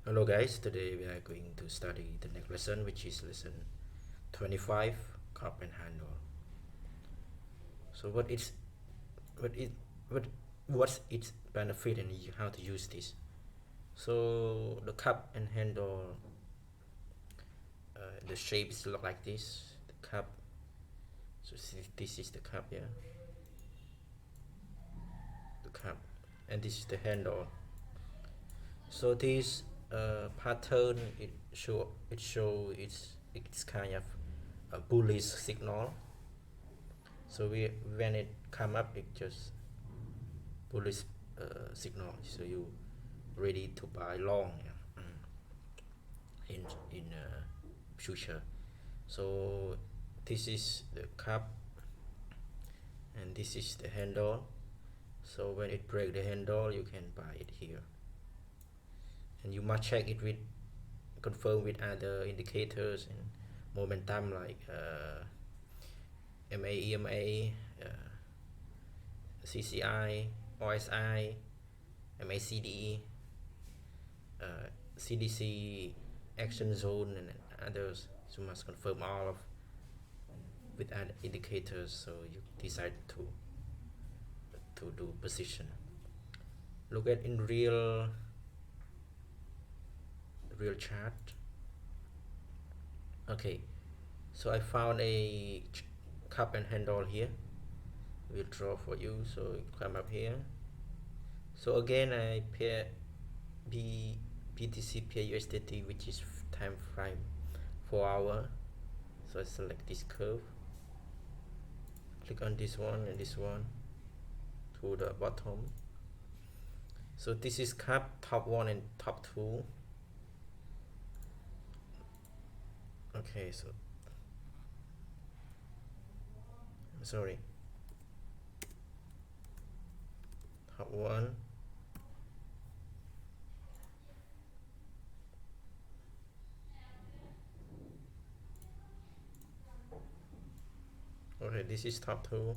Hello guys, today we are going to study the next lesson, which is lesson 25, cup and handle. So what is what what's its benefit and how to use this? So the cup and handle, the shapes look like this. The cup. So this is the cup, yeah. The cup, and this is the handle. So this pattern it's kind of a bullish signal. So when it come up, it just bullish signal. So you ready to buy long, yeah, in future. So this is the cap and this is the handle. So when it break the handle, you can buy it here, and you must check it with confirm with other indicators and momentum like MA, EMA, CCI, OSI, MACD, CDC, action zone, and others. So you must confirm all of with other indicators. So you decide to do position. Look at in real chart. Okay, so I found a cup and handle here. We'll draw for you. So you come up here. So again, I pair B BTC pair USDT, which is time frame 4 hour. So I select this curve. Click on this one and this one to the bottom. So this is cap top one and top two. Okay, so sorry, top one. Okay, this is top two.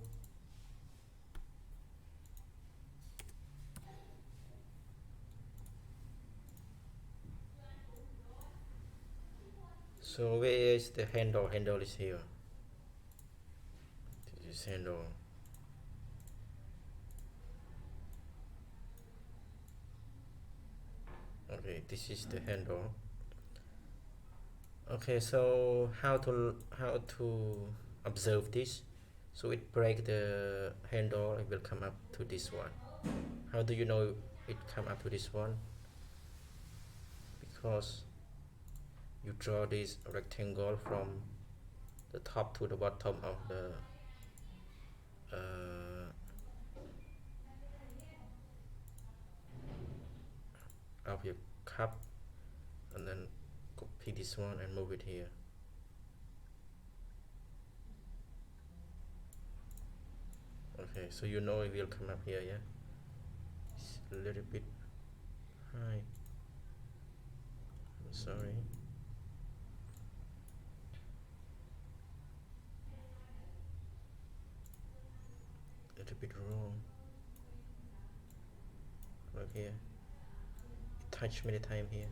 So where is the handle? Handle is here. This is handle. Okay, this is the handle. Okay, so how to observe this? So it break the handle, it will come up to this one. How do you know it come up to this one? Because you draw this rectangle from the top to the bottom of your cup, and then copy this one and move it here. Okay, so you know it will come up here, yeah. It's a little bit high. I'm sorry. A little bit wrong. Look here. It touched many times here.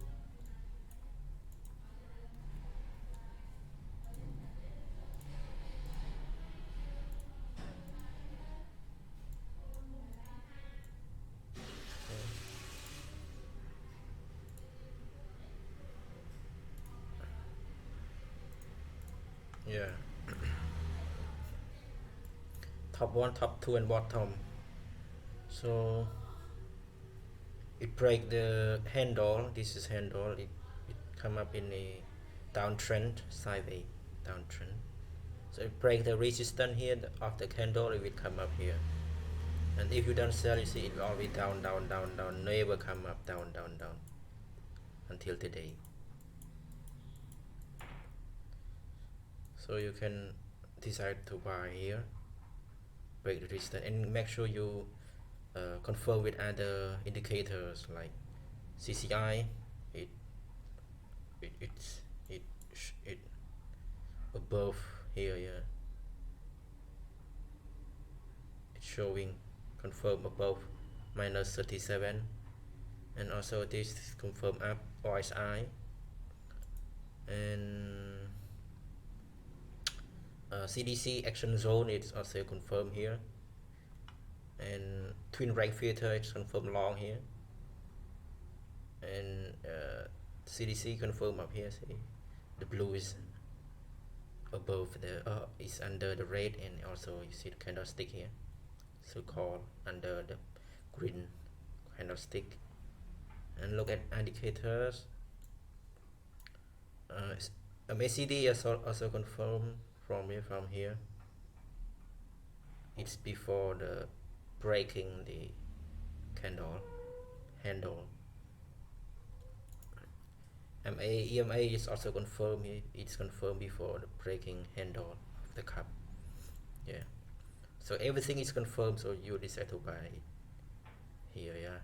Yeah. Top one, top two, and bottom. So it break the handle. This is handle. It come up in a downtrend, sideways downtrend. So it break the resistance here of the candle. It will come up here. And if you don't sell, you see it will always down, down, down, down. Never come up, down, down, down until today. So you can decide to buy here, break the resistance, and make sure you confirm with other indicators like CCI. It it it's it above here, yeah. It's showing confirm above minus 37, And also this confirm app OSI, and CDC action zone is also confirmed here, and twin rank filter is confirmed long here, and CDC confirmed up here. See, the blue is above the is under the red, and also you see the candlestick here, so called under the green candlestick. And look at indicators. MACD is also confirmed from here. It's before the breaking the candle handle. EMA is also confirmed here. It's confirmed before the breaking handle of the cup. Yeah. So everything is confirmed. So you decide to buy it here, yeah,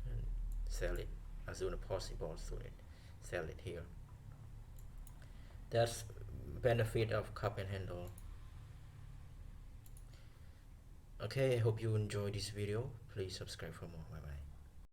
and sell it as soon as possible. So sell it here. That's benefit of cup and handle. Okay, I hope you enjoy this video. Please subscribe for more. Bye bye.